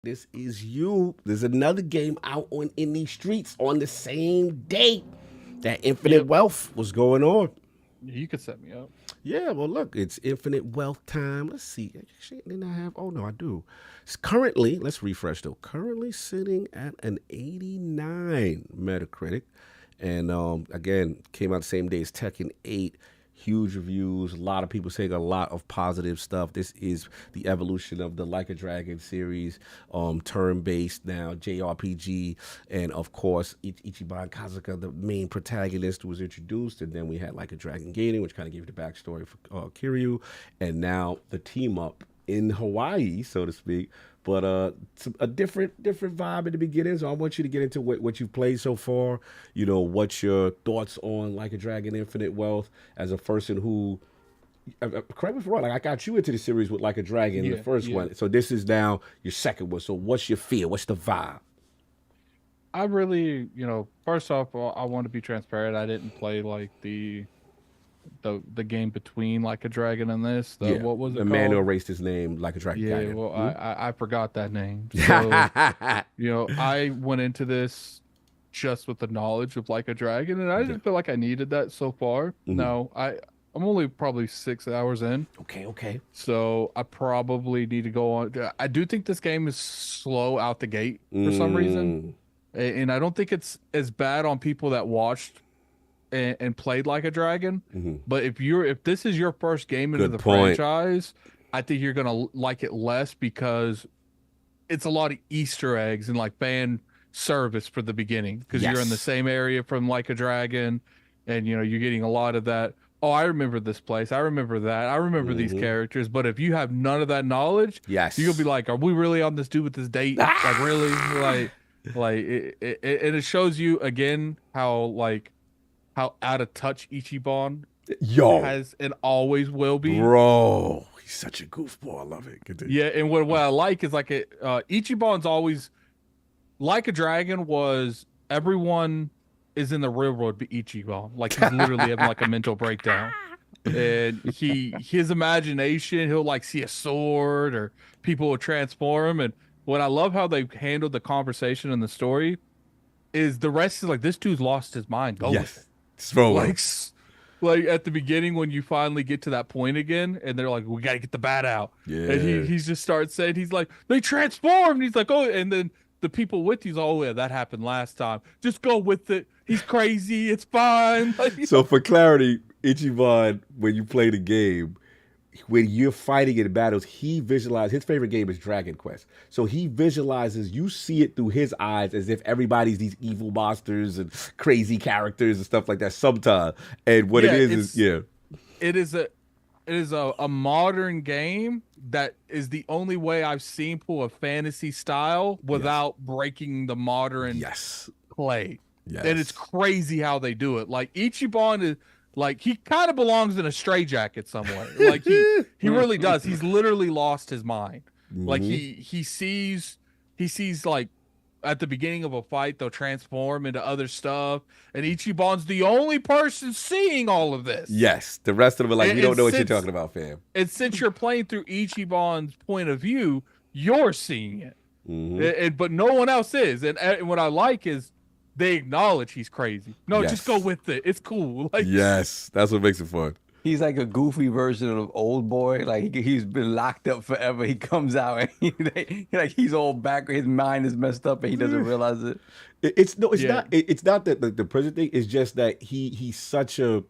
This is you. There's another game out in these streets on the same day that Infinite Yep. Wealth was going on. You could set me up. Yeah, well, look, it's Infinite Wealth time. Let's see. Actually, didn't I have? Oh no, I do. It's currently, let's refresh though. Currently sitting at an 89 Metacritic, and again, came out the same day as Tekken 8. Huge reviews. A lot of people saying a lot of positive stuff. This is the evolution of the Like a Dragon series, turn-based now JRPG, and of course Ichiban Kazuka, the main protagonist, was introduced, and then we had Like a Dragon Gaining, which kind of gave the backstory for Kiryu, and now the team up in Hawaii, so to speak. But it's a different vibe in the beginning. So I want you to get into what you've played so far. You know, what's your thoughts on Like a Dragon Infinite Wealth as a person who, correct me if I'm wrong, like I got you into the series with Like a Dragon, the first one. So this is now your second one. So what's your feel? What's the vibe? I really, first off, I want to be transparent. I didn't play like the game between Like a Dragon and this. Yeah, What was it the called? man who erased his name, Like a Dragon. Yeah, well, I forgot that name. So, I went into this just with the knowledge of Like a Dragon, and I didn't feel like I needed that so far. No, I'm only probably 6 hours in. Okay. So I probably need to go on. I do think this game is slow out the gate for some reason. And I don't think it's as bad on people that watched and played Like a Dragon. But if this is your first game into the franchise, I think you're gonna like it less because it's a lot of Easter eggs and like fan service for the beginning because you're in the same area from Like a Dragon, and you're getting a lot of that. Oh, I remember this place. I remember that. I remember these characters. But if you have none of that knowledge, you'll be like, "Are we really on this dude with this date? Like really? And it shows you again how out of touch Ichiban has and always will be. Bro, he's such a goofball. I love it. Continue. Yeah, and what I like is Ichiban's always Like a Dragon was everyone is in the railroad but Ichiban. Like he's literally having like a mental breakdown. And his imagination, he'll like see a sword or people will transform. And what I love how they handled the conversation and the story is the rest is like this dude's lost his mind. Go with it. Like at the beginning when you finally get to that point again, and they're like, "We got to get the bat out." Yeah. And he just starts saying, he's like, "They transformed." He's like, "Oh," and then the people with you's, "Oh yeah, that happened last time. Just go with it. He's crazy. It's fine." So for clarity, Ichiban, when you play the game, when you're fighting in battles, he visualizes his favorite game is Dragon Quest. So he visualizes, you see it through his eyes as if everybody's these evil monsters and crazy characters and stuff like that sometimes. And what it is it is a modern game that is the only way I've seen pull a fantasy style without breaking the modern play. Yes. And it's crazy how they do it. Like Ichiban is like he kind of belongs in a straitjacket somewhere. Like he really does. He's literally lost his mind. Like he sees like at the beginning of a fight they'll transform into other stuff, and Ichiban's the only person seeing all of this. Yes, the rest of them are like, we don't know what you're talking about, fam. And since you're playing through Ichiban's point of view, you're seeing it, but no one else is. And what I like is they acknowledge he's crazy. No, just go with it. It's cool. Like that's what makes it fun. He's like a goofy version of Old Boy. Like he's been locked up forever. He comes out and he's all back. His mind is messed up and he doesn't realize it. It's not. It's not that the prison thing. It's just that he's such a.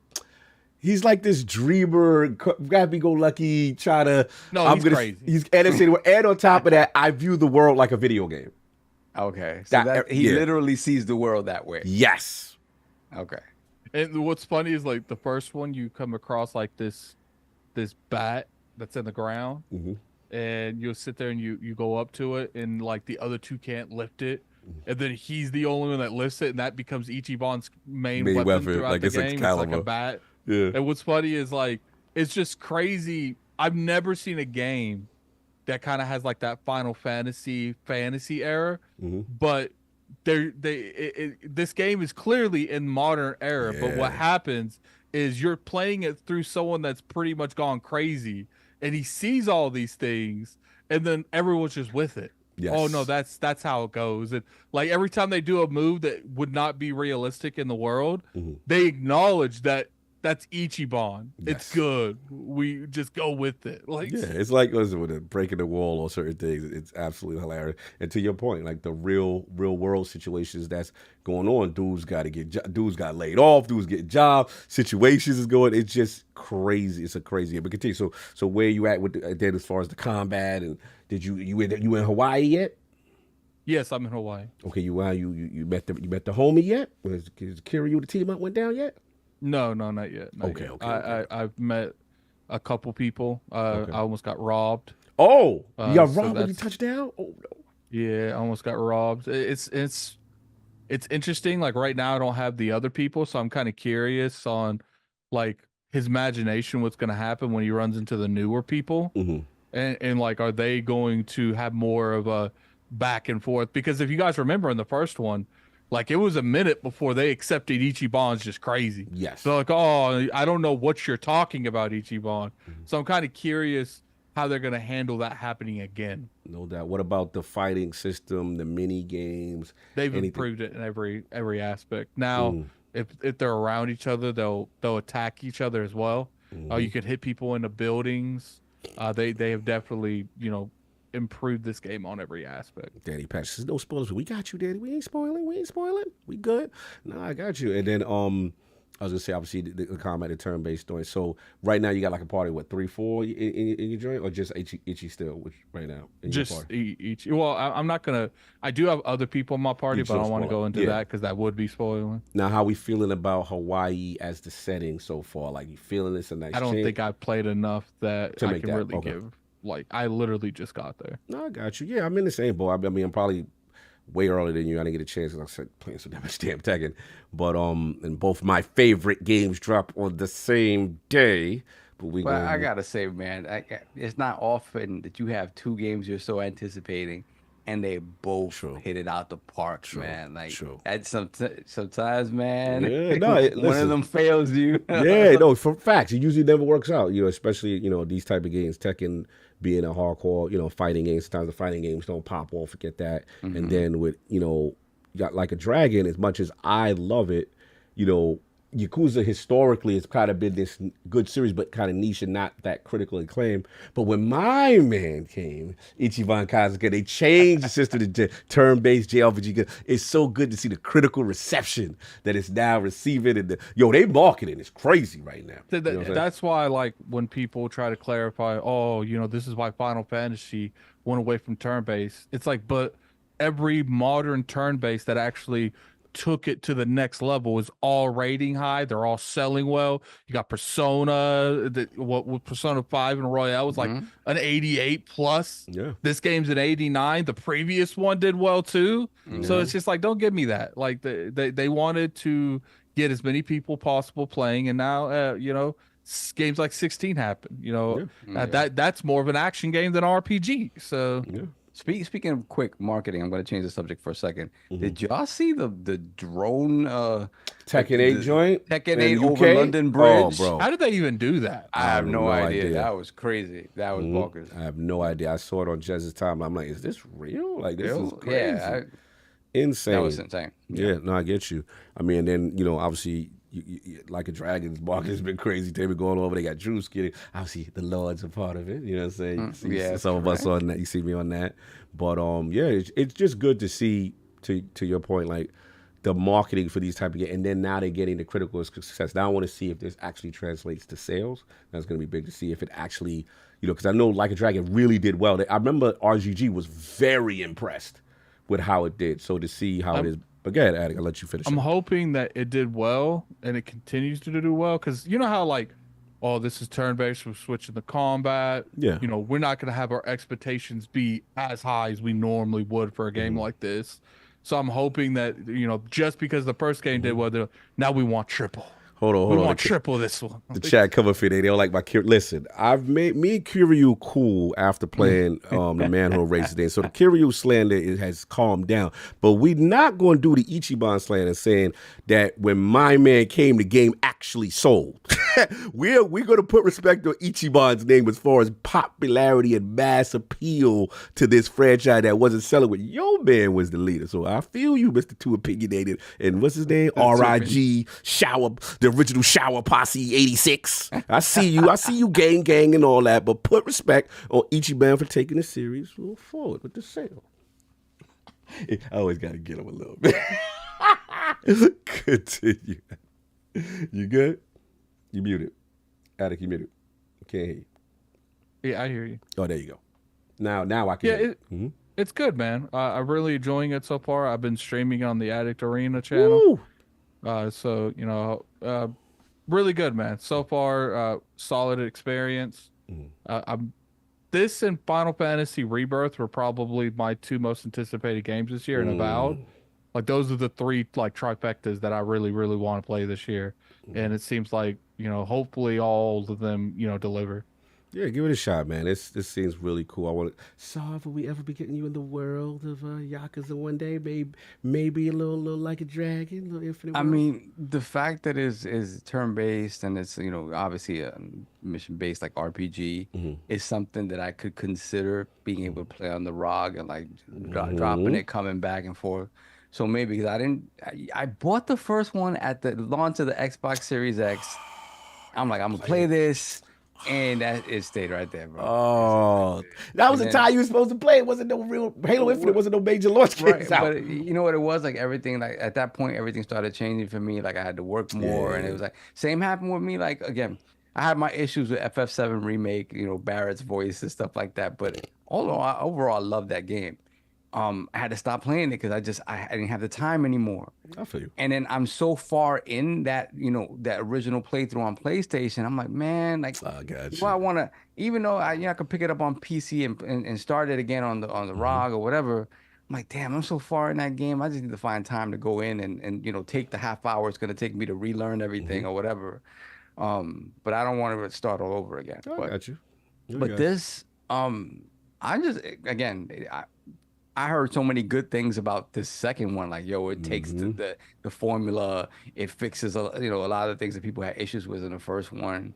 He's like this dreamer, happy-go-lucky, try to. No, he's crazy. He's and on top of that, I view the world like a video game. Okay, so he literally sees the world that way. Yes. Okay. And what's funny is like the first one you come across like this bat that's in the ground, and you'll sit there and you go up to it, and like the other two can't lift it, and then he's the only one that lifts it, and that becomes Ichiban's main weapon throughout like the it's game. It's like a bat. Yeah. And what's funny is like it's just crazy. I've never seen a game that kind of has like that Final Fantasy era, but this game is clearly in modern era. But what happens is you're playing it through someone that's pretty much gone crazy, and he sees all these things, and then everyone's just with it. Yes. oh no, that's how it goes. And like every time they do a move that would not be realistic in the world, they acknowledge that that's Ichiban. It's Yes. good. We just go with it. Like, Yeah, it's like listen, with the breaking the wall or certain things. It's absolutely hilarious. And to your point, like the real world situations that's going on, dudes got to dudes got laid off, dudes get job situations is going. It's just crazy. It's a crazy. But continue. So where you at with then as far as the combat and did you in Hawaii yet? yes, I'm in Hawaii. Okay, you met the homie yet? Was Kiryu the team up went down yet? No, not yet. Not Okay, yet. okay. I've met a couple people. Okay. I almost got robbed. Oh, you got so robbed when you that's- touched down? Oh no. Yeah, I almost got robbed. It's interesting. Like right now, I don't have the other people, so I'm kind of curious on like his imagination, what's going to happen when he runs into the newer people, and like, are they going to have more of a back and forth? Because if you guys remember in the first one, like it was a minute before they accepted Ichiban's just crazy. Yes. So like, oh, I don't know what you're talking about, Ichiban. So I'm kind of curious how they're going to handle that happening again. No doubt. What about the fighting system, the mini games? They've anything? improved it in every aspect. Now, if they're around each other, they'll attack each other as well. You can hit people in the buildings. They have definitely improved this game on every aspect. Daddy Patch says, no spoilers. We got you, Daddy. We ain't spoiling. We good. No, I got you. And then I was gonna say obviously the combat, the turn based doing. So right now you got like a party, what 3-4 in your joint, or just Ichi still? Which right now in your Just party? each. Well, I'm not gonna. I do have other people in my party, You but I don't still want to spoil go it. into Yeah. that because that would be spoiling. Now, how we feeling about Hawaii as the setting so far? Like you feeling it's a nice? I don't change? think I've played enough that To I make can that, really okay. give. Like I literally just got there. No, I got you. Yeah, I'm in the same boat. I mean, I'm probably way earlier than you. I didn't get a chance because I said playing so damn much damn Tekken. But and both my favorite games drop on the same day. But But I gotta say, man, it's not often that you have two games you're so anticipating, and they both True. hit it out the park, True. man. Like True. at sometimes, man, Yeah, no, one listen. of them fails you. Yeah, no, for facts, it usually never works out. Especially these type of games, Tekken being a hardcore, fighting game. Sometimes the fighting games don't pop off. Forget that. And then with you got like a dragon. As much as I love it, Yakuza historically has kind of been this good series, but kind of niche and not that critical acclaim. But when my man came, Ichiban Kasuga, they changed the system to turn-based JRPG. It's so good to see the critical reception that it's now receiving. And they marketing is crazy right now. You know what I'm saying? That's why, like, when people try to clarify, oh, this is why Final Fantasy went away from turn-based. It's like, but every modern turn-based that actually took it to the next level is all rating high. They're all selling well. You got Persona, what Persona 5 and Royale was like an 88 plus. Yeah. This game's an 89. The previous one did well too. So it's just like, don't give me that. Like they wanted to get as many people possible playing, and now games like 16 happen. That's more of an action game than RPG. So Yeah. Speaking of quick marketing, I'm going to change the subject for a second. Did y'all see the drone Tekken 8 joint? Tekken in 8 the over UK? London Bridge? Oh, bro. how did they even do that? I have no idea. idea. That was crazy. That was bonkers. I have no idea. I saw it on Jez's time. I'm like, is this real? Like, this is crazy. Yeah, Insane. that was insane. Yeah, no, I get you. I mean, and then, obviously, like a Dragon's market has been crazy. They've been going over. They got Drew getting. Obviously, the Lords are part of it. You know what I'm saying? You see yeah, some of us on that. You see me on that. But, yeah, it's just good to see, to your point, like, the marketing for these type of games. And then now they're getting the critical success. Now I want to see if this actually translates to sales. That's going to be big to see if it actually, because I know Like a Dragon really did well. I remember RGG was very impressed with how it did. So to see how it is. But go ahead, Attic, I'll let you finish. I'm hoping that it did well and it continues to do well, because you know how like, oh, this is turn-based, we're switching the combat. Yeah. We're not going to have our expectations be as high as we normally would for a game like this. So I'm hoping that, just because the first game did well, now we want triple. Hold on. We want triple this one. The chat coming for they don't like my listen. I've made me and Kiryu cool after playing the manhole race today. So the Kiryu slander has calmed down. But we're not going to do the Ichiban slander saying that when my man came, the game acted actually sold. We're going to put respect on Ichiban's name as far as popularity and mass appeal to this franchise that wasn't selling when your man was the leader. So I feel you, Mr. Too Opinionated. And what's his name? RIG, Shower, the original Shower Posse 86. I see you, gang, and all that. But put respect on Ichiban for taking the series forward with the sale. I always got to get him a little bit. Continue. You good? You muted. Attic, you muted. Can't hear you. Yeah, I hear you. Oh, there you go. Now I can hear you. It's good, man. I'm really enjoying it so far. I've been streaming on the Addict Arena channel. So, you know, really good, man. So far, solid experience. This and Final Fantasy Rebirth were probably my two most anticipated games this year, and Avowed. Like, those are the three, like, trifectas that I really, really want to play this year. And it seems like, you know, hopefully all of them, you know, deliver. Yeah, give it a shot, man. This seems really cool. I want to. Sorry, will we ever be getting you in the world of Yakuza one day? Maybe a little like a dragon, a little infinite. I world? mean, the fact that is turn based and it's, you know, obviously a mission based like RPG is something that I could consider being able to play on the ROG and like dropping it, coming back and forth. So maybe because I bought the first one at the launch of the Xbox Series X. I'm like, I'm gonna play this. And it stayed right there, bro. Oh, that was the time you were supposed to play. It wasn't no real Halo Infinite. Wasn't no major launch games out. But you know what it was? Like everything, like at that point, everything started changing for me. Like I had to work more, and it was like same happened with me. Like again, I had my issues with FF7 remake, you know, Barrett's voice and stuff like that. But overall, I love that game. I had to stop playing it because I didn't have the time anymore. I feel you. And then I'm so far in that, you know, that original playthrough on PlayStation. I'm like, man, like, I got you. well, I want to, even though I could pick it up on PC and start it again on the ROG or whatever. I'm like, damn, I'm so far in that game. I just need to find time to go in and you know, take the half hour it's gonna take me to relearn everything or whatever. But I don't want to start all over again. I got you. But this, I just again, I heard so many good things about this second one. Like, yo, it takes the formula, it fixes you know, a lot of the things that people had issues with in the first one.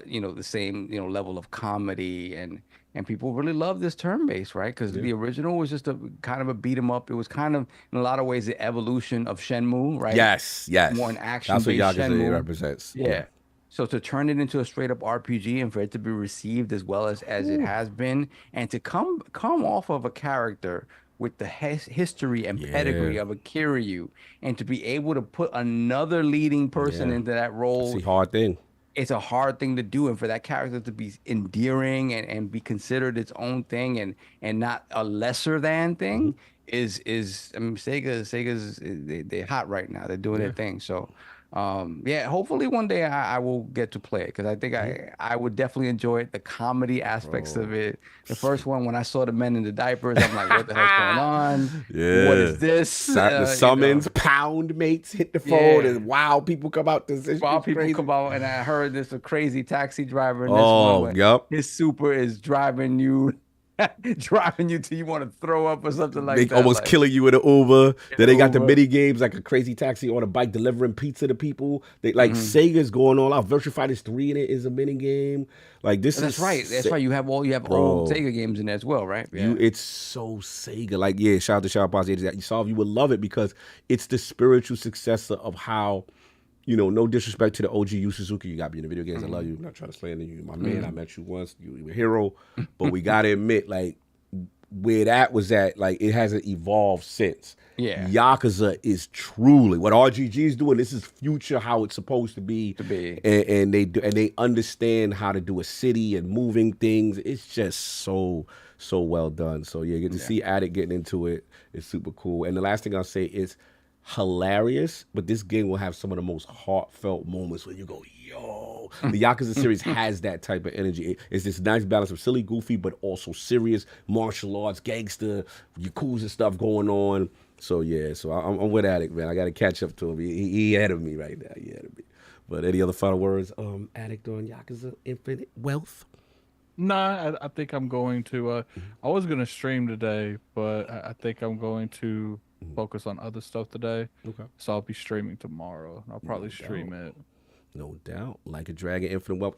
You know, the same, you know, level of comedy and people really love this turn-based, right? Because the original was just a kind of a beat 'em up. It was kind of in a lot of ways the evolution of Shenmue, right? Yes. More an action-based That's what Yakuza Shenmue represents. Yeah. So to turn it into a straight up RPG and for it to be received as well as it has been, and to come off of a character with the history and pedigree of a Kiryu, and to be able to put another leading person into that role, It's a hard thing. It's a hard thing to do, and for that character to be endearing and be considered its own thing and not a lesser than thing is I mean Sega's they're hot right now. They're doing their thing. So hopefully one day I will get to play it because I think I would definitely enjoy it. The comedy aspects of it. The first one, when I saw the men in the diapers, I'm like, what the hell's going on? Yeah. What is this? The summons, pound mates hit the phone, and wild people come out. Wild people come out, and I heard there's a crazy taxi driver in this one. Yep. His super is driving you till you want to throw up or something like that. They almost killing you in an Uber. Then they got the mini games like a crazy taxi on a bike delivering pizza to people. They like Sega's going all out. Virtua Fighters 3 in it is a mini game. Like this That's is right. That's right. You have old Sega games in there as well, right? Yeah. It's so Sega. Like shout out to Shaun Posse. You saw you would love it because it's the spiritual successor of how. You know, no disrespect to the OG Yu Suzuki. You got me in the video games. I love you. I'm not trying to slander you. My man, I met you once. You were a hero. But we got to admit, like, where that was at, like, it hasn't evolved since. Yeah. Yakuza is truly, what RGG is doing, this is future how it's supposed to be. And they understand how to do a city and moving things. It's just so well done. So, yeah, get to see Addict getting into it. It's super cool. And the last thing I'll say is, hilarious, but this game will have some of the most heartfelt moments when you go, yo. The Yakuza series has that type of energy. It's this nice balance of silly, goofy, but also serious martial arts, gangster, Yakuza stuff going on. So, yeah, I'm with Addict, man. I got to catch up to him. He ahead of me right now. He ahead of me. But any other final words, Addict on Yakuza Infinite Wealth? Nah, I think I'm going to. I was going to stream today, but I think I'm going to focus on other stuff today. Okay. So I'll be streaming tomorrow. I'll probably stream it. No doubt. Like a Dragon, Infinite Wealth.